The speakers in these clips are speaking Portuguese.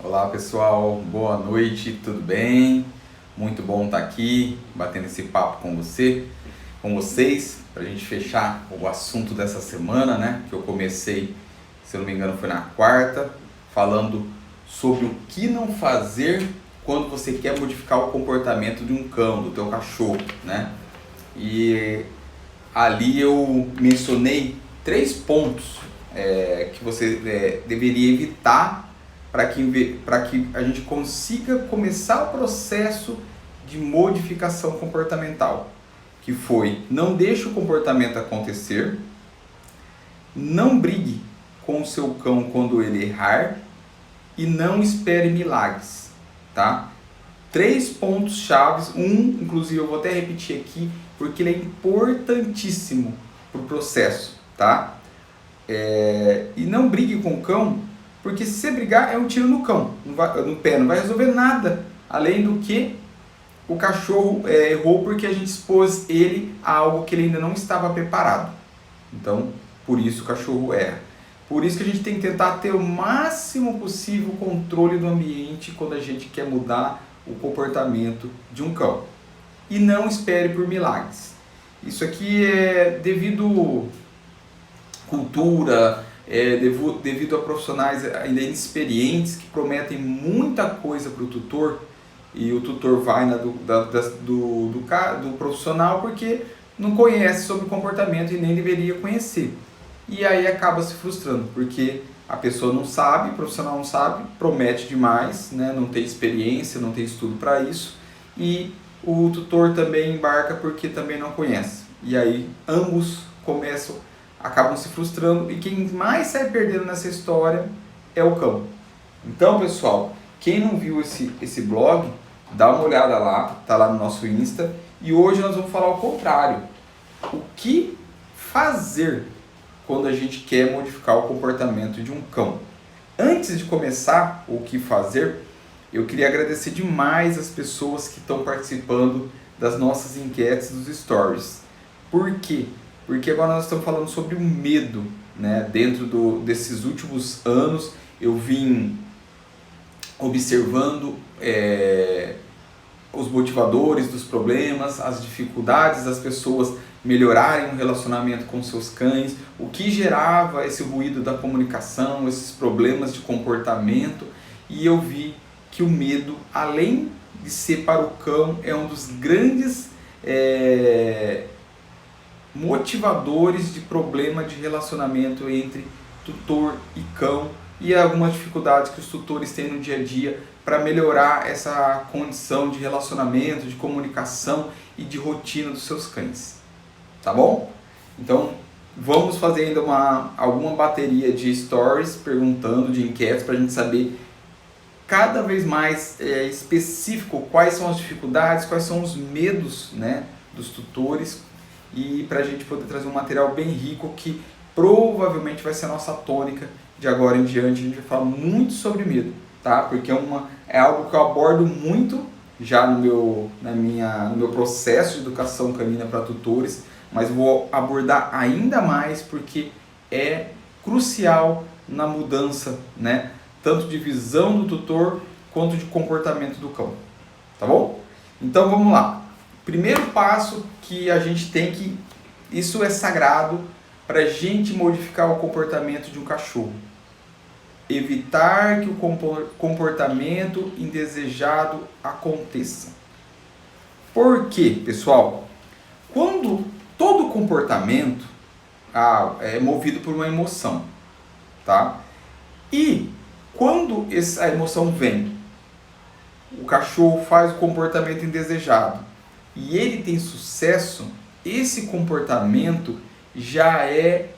Olá pessoal, boa noite, tudo bem? Muito bom estar aqui batendo esse papo com vocês, para a gente fechar o assunto dessa semana, né? Que eu comecei, se eu não me engano, foi na quarta, falando sobre o que não fazer quando você quer modificar o comportamento de um cão, do teu cachorro, né? E ali eu mencionei 3 pontos que você deveria evitar para que a gente consiga começar o processo de modificação comportamental, que foi: não deixe o comportamento acontecer, não brigue com o seu cão quando ele errar e não espere milagres, tá? 3 pontos chaves, inclusive eu vou até repetir aqui, porque ele é importantíssimo para o processo, tá? E não brigue com o cão, porque se você brigar é um tiro no cão, no pé, não vai resolver nada, além do que o cachorro errou porque a gente expôs ele a algo que ele ainda não estava preparado. Então, por isso o cachorro erra. Por isso que a gente tem que tentar ter o máximo possível o controle do ambiente quando a gente quer mudar o comportamento de um cão. E não espere por milagres. Isso aqui é devido cultura, devido a profissionais ainda inexperientes que prometem muita coisa para o tutor, e o tutor vai do profissional porque não conhece sobre comportamento e nem deveria conhecer. E aí acaba se frustrando, porque a pessoa não sabe, o profissional não sabe, promete demais, né? Não tem experiência, não tem estudo para isso, e o tutor também embarca porque também não conhece. E aí ambos acabam se frustrando, e quem mais sai perdendo nessa história é o cão. Então, pessoal, quem não viu esse blog, dá uma olhada lá, tá lá no nosso Insta, e hoje nós vamos falar o contrário. O que fazer quando a gente quer modificar o comportamento de um cão? Antes de começar o que fazer, eu queria agradecer demais as pessoas que estão participando das nossas enquetes dos stories. Por quê? Porque agora nós estamos falando sobre o medo, né? Dentro desses últimos anos, eu vim observando os motivadores dos problemas, as dificuldades das pessoas melhorarem o relacionamento com seus cães, o que gerava esse ruído da comunicação, esses problemas de comportamento, e eu vi que o medo, além de ser para o cão, é um dos grandes motivadores de problema de relacionamento entre tutor e cão, e algumas dificuldades que os tutores têm no dia a dia para melhorar essa condição de relacionamento, de comunicação e de rotina dos seus cães. Tá bom? Então vamos fazer ainda alguma bateria de stories perguntando, de enquetes, para a gente saber cada vez mais específico quais são as dificuldades, quais são os medos, né, dos tutores, e para a gente poder trazer um material bem rico que provavelmente vai ser a nossa tônica de agora em diante. A gente vai falar muito sobre medo, tá? Porque é algo que eu abordo muito já no meu processo de educação canina para tutores, mas vou abordar ainda mais porque é crucial na mudança, né? Tanto de visão do tutor quanto de comportamento do cão, tá bom? Então vamos lá. Primeiro passo que a gente tem que... Isso é sagrado para a gente modificar o comportamento de um cachorro. Evitar que o comportamento indesejado aconteça. Por quê, pessoal? Quando todo comportamento é movido por uma emoção, tá? E quando essa emoção vem, o cachorro faz o comportamento indesejado e ele tem sucesso, esse comportamento já é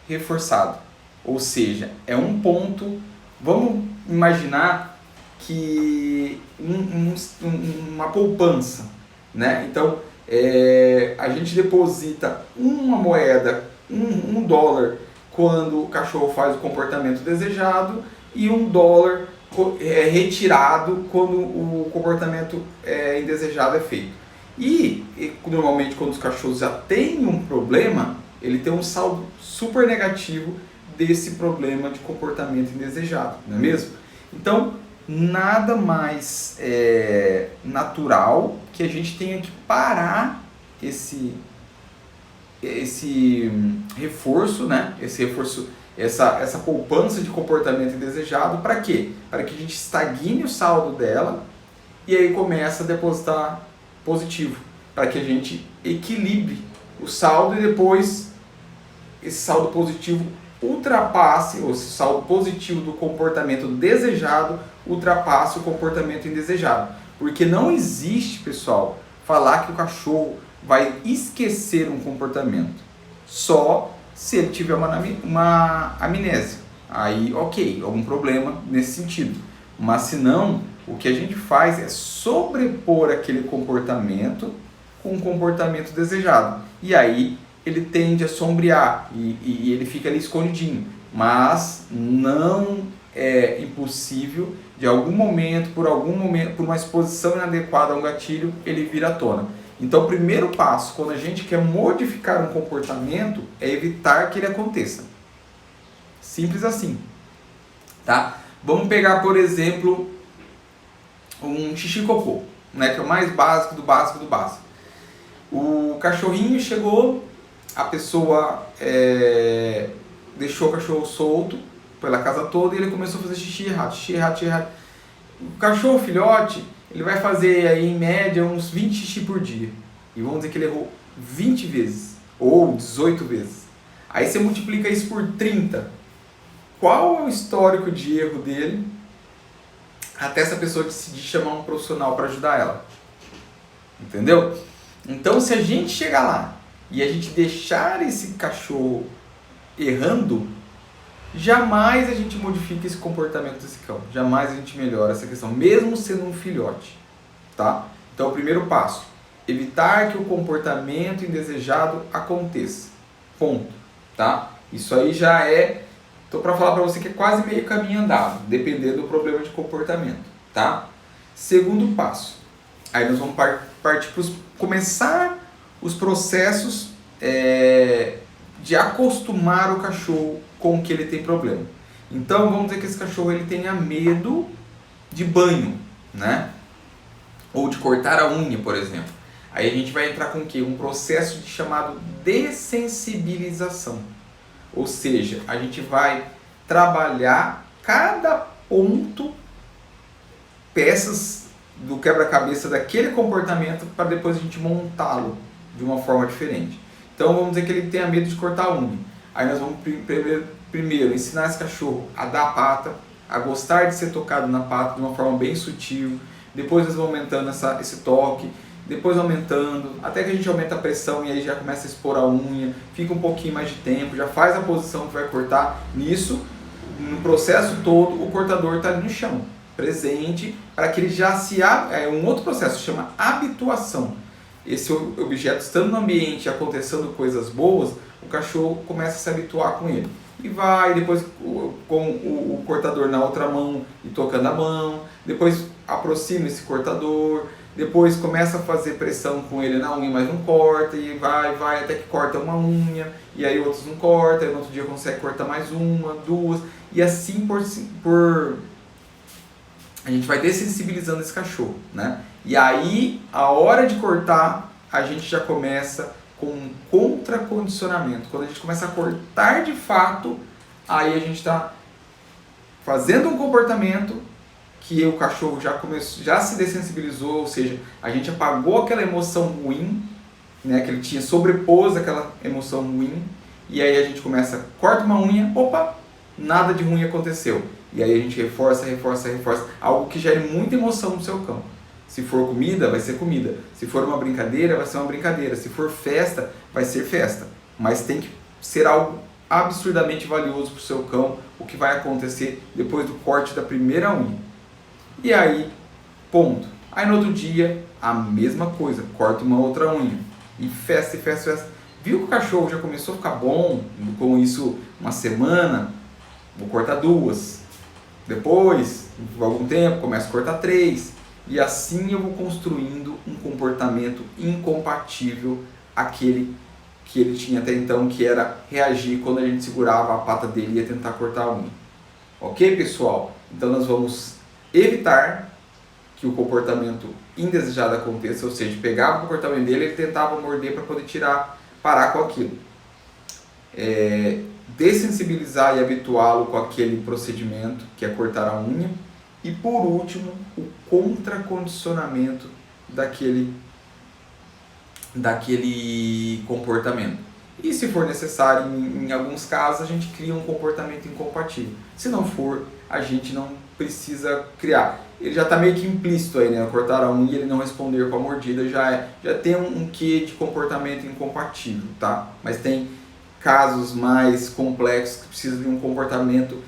reforçado. Ou seja, é um ponto, vamos imaginar que uma poupança, né? Então, a gente deposita uma moeda, um dólar, quando o cachorro faz o comportamento desejado, e $1 é retirado quando o comportamento indesejado é feito. E normalmente quando os cachorros já têm um problema, ele tem um saldo super negativo desse problema de comportamento indesejado, não é mesmo? Então, nada mais natural que a gente tenha que parar esse reforço, né? Esse reforço, essa poupança de comportamento indesejado, para quê? Para que a gente estagne o saldo dela e aí começa a depositar positivo, para que a gente equilibre o saldo e depois esse saldo positivo ultrapasse, ou esse saldo positivo do comportamento desejado ultrapasse o comportamento indesejado. Porque não existe, pessoal, falar que o cachorro vai esquecer um comportamento. Só se ele tiver uma amnésia. Aí, ok, algum problema nesse sentido. Mas se não, o que a gente faz é sobrepor aquele comportamento com um comportamento desejado. E aí ele tende a sombrear e ele fica ali escondidinho. Mas não é impossível, de algum momento, por uma exposição inadequada a um gatilho, ele vir à tona. Então, o primeiro passo, quando a gente quer modificar um comportamento, é evitar que ele aconteça. Simples assim, tá? Vamos pegar, por exemplo, um xixi cocô, né, que é o mais básico do básico do básico. O cachorrinho chegou, a pessoa deixou o cachorro solto pela casa toda e ele começou a fazer xixi errado, xixi errado, xixi errado. O cachorro filhote, ele vai fazer aí em média uns 20 xixi por dia. E vamos dizer que ele errou 20 vezes, ou 18 vezes. Aí você multiplica isso por 30. Qual é o histórico de erro dele até essa pessoa decidir chamar um profissional para ajudar ela? Entendeu? Então, se a gente chegar lá e a gente deixar esse cachorro errando, jamais a gente modifica esse comportamento desse cão. Jamais a gente melhora essa questão, mesmo sendo um filhote. Tá? Então, o primeiro passo, evitar que o comportamento indesejado aconteça. Ponto. Tá? Isso aí já estou para falar para você que é quase meio caminho andado, dependendo do problema de comportamento. Tá? Segundo passo, aí nós vamos partir para começar os processos de acostumar o cachorro com o que ele tem problema. Então, vamos dizer que esse cachorro ele tenha medo de banho, né? Ou de cortar a unha, por exemplo. Aí a gente vai entrar com o quê? Um processo chamado dessensibilização. Ou seja, a gente vai trabalhar cada ponto, peças do quebra-cabeça daquele comportamento para depois a gente montá-lo de uma forma diferente. Então vamos dizer que ele tenha medo de cortar a unha. Aí nós vamos primeiro ensinar esse cachorro a dar a pata, a gostar de ser tocado na pata de uma forma bem sutil. Depois nós vamos aumentando esse toque, depois aumentando, até que a gente aumenta a pressão e aí já começa a expor a unha, fica um pouquinho mais de tempo, já faz a posição que vai cortar. Nisso, no processo todo, o cortador está ali no chão, presente, para que ele já se... É um outro processo, chama habituação. Esse objeto estando no ambiente, acontecendo coisas boas, o cachorro começa a se habituar com ele. E vai, depois com o cortador na outra mão e tocando a mão, depois aproxima esse cortador, depois começa a fazer pressão com ele na unha, mas não corta, e vai até que corta uma unha, e aí outros não cortam, aí no outro dia consegue cortar mais uma, duas, e assim a gente vai dessensibilizando esse cachorro, né? E aí, a hora de cortar, a gente já começa com um contracondicionamento. Quando a gente começa a cortar de fato, aí a gente está fazendo um comportamento que o cachorro já se dessensibilizou, ou seja, a gente apagou aquela emoção ruim, né, que ele tinha sobrepôs aquela emoção ruim, e aí a gente corta uma unha, opa, nada de ruim aconteceu. E aí a gente reforça, algo que gere muita emoção no seu cão. Se for comida, vai ser comida. Se for uma brincadeira, vai ser uma brincadeira. Se for festa, vai ser festa. Mas tem que ser algo absurdamente valioso para o seu cão, o que vai acontecer depois do corte da primeira unha. E aí, ponto. Aí no outro dia, a mesma coisa, corta uma outra unha. E festa. Viu que o cachorro já começou a ficar bom com isso uma semana? Vou cortar duas. Depois, por algum tempo, começo a cortar 3. E assim eu vou construindo um comportamento incompatível àquele que ele tinha até então, que era reagir quando a gente segurava a pata dele e ia tentar cortar a unha. Ok, pessoal? Então nós vamos evitar que o comportamento indesejado aconteça, ou seja, pegava o comportamento dele, ele tentava morder para poder parar com aquilo. Dessensibilizar e habituá-lo com aquele procedimento, que é cortar a unha. E por último, o contracondicionamento daquele comportamento. E se for necessário, em alguns casos, a gente cria um comportamento incompatível. Se não for, a gente não precisa criar. Ele já está meio que implícito aí, né? Cortar a unha e ele não responder com a mordida já tem um quê de comportamento incompatível, tá? Mas tem casos mais complexos que precisam de um comportamento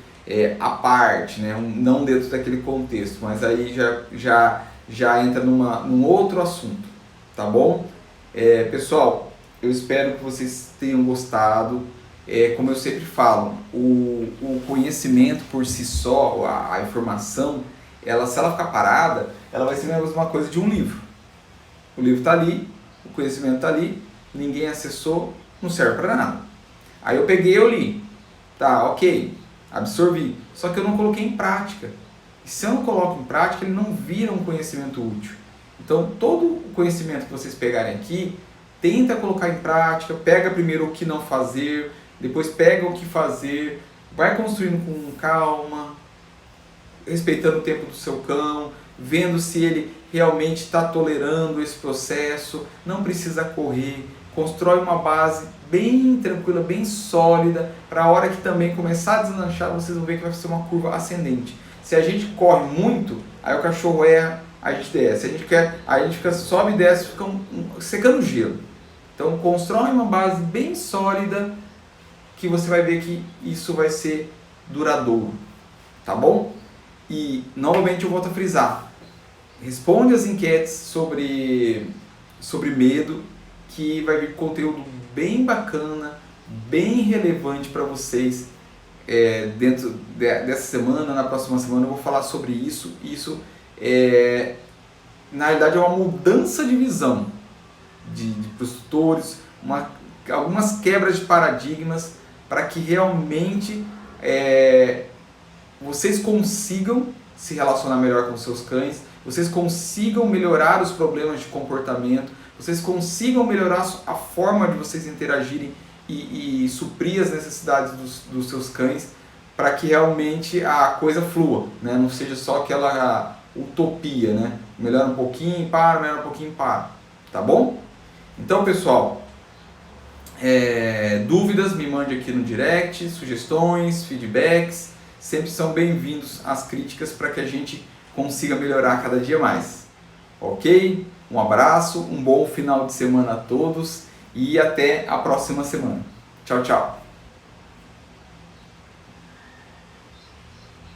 à parte, né? Não dentro daquele contexto, mas aí já entra num outro assunto, tá bom? Pessoal, eu espero que vocês tenham gostado. Como eu sempre falo, o conhecimento por si só, a informação, se ela ficar parada, ela vai ser a mesma coisa de um livro. O livro está ali, o conhecimento está ali, ninguém acessou, não serve para nada. Aí eu peguei e eu li. Tá, ok, absorvi. Só que eu não coloquei em prática. E se eu não coloco em prática, ele não vira um conhecimento útil. Então, todo o conhecimento que vocês pegarem aqui, tenta colocar em prática, pega primeiro o que não fazer, depois pega o que fazer, vai construindo com calma, respeitando o tempo do seu cão, vendo se ele realmente está tolerando esse processo, não precisa correr, constrói uma base bem tranquila, bem sólida, para a hora que também começar a deslanchar, vocês vão ver que vai ser uma curva ascendente. Se a gente corre muito, aí o cachorro erra, a gente desce. A gente fica, sobe e desce, fica secando gelo. Então constrói uma base bem sólida, que você vai ver que isso vai ser duradouro, tá bom? E novamente eu volto a frisar, responde as enquetes sobre medo, que vai vir conteúdo bem bacana, bem relevante para vocês dentro dessa semana. Na próxima semana eu vou falar sobre isso. Isso na realidade é uma mudança de visão para os tutores, algumas quebras de paradigmas para que realmente vocês consigam se relacionar melhor com seus cães, vocês consigam melhorar os problemas de comportamento, vocês consigam melhorar a forma de vocês interagirem e suprir as necessidades dos seus cães, para que realmente a coisa flua, né? Não seja só aquela utopia, né? Melhora um pouquinho, para, melhora um pouquinho, para. Tá bom? Então, pessoal, dúvidas, me mande aqui no direct, sugestões, feedbacks, sempre são bem-vindos as críticas para que a gente consiga melhorar cada dia mais. Ok? Um abraço, um bom final de semana a todos e até a próxima semana. Tchau, tchau!